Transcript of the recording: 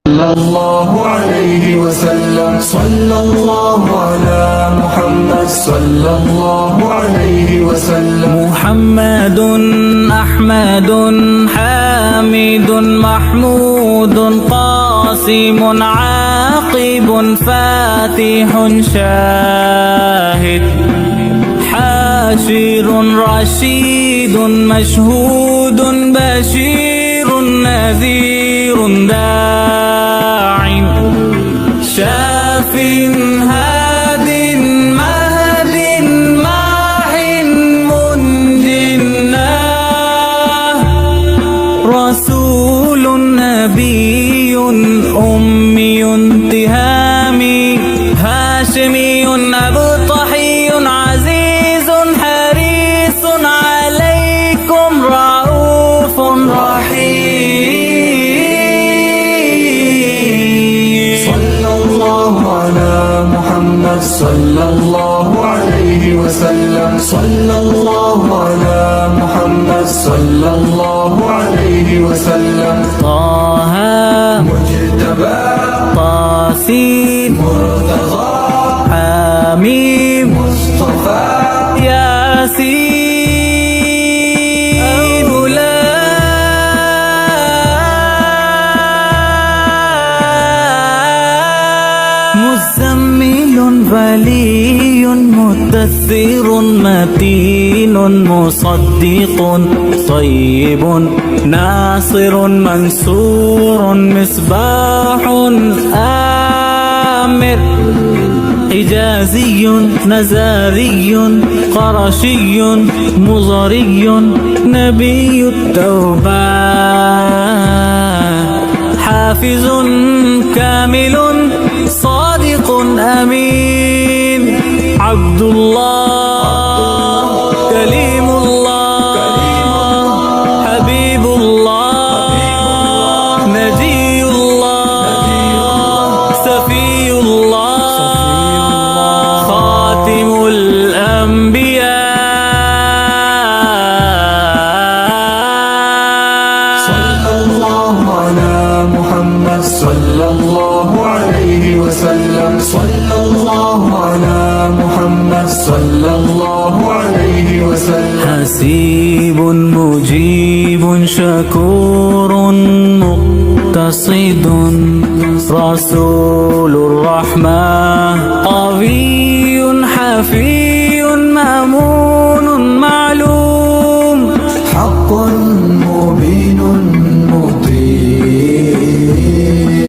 صلى الله عليه وسلم. صلى الله على محمد صلى الله عليه وسلم. محمد أحمد حامد محمود قاسم عاقب فاتح شاهد حاشر رشيد مشهود بشير نذير داع شاف هاد مهد ماح منجنا رسول نبي أمي تهامي هاشمي أبطحي عزيز حريص عليكم رؤوف رحيم. صلى الله على محمد صلى الله عليه وسلم. صلى الله على محمد صلى الله عليه وسلم. طه مجتبى طاسين مرتضى حميم مصطفى ياسين مزمل ولي مدثر متين مصدق طيب ناصر منصور مصباح آمر حجازي نزاري قرشي مضري نبي التوبة حافظ كامل صادق أمين عبد الله كليم الله حبيب الله نجي الله سفي الله خاتم الأنبياء. صلى الله على محمد صلى الله عليه وسلم. صلى الله على محمد صلى الله عليه وسلم. حسيب مجيب شكور مقتصد رسول الرحمة قوي حفيظ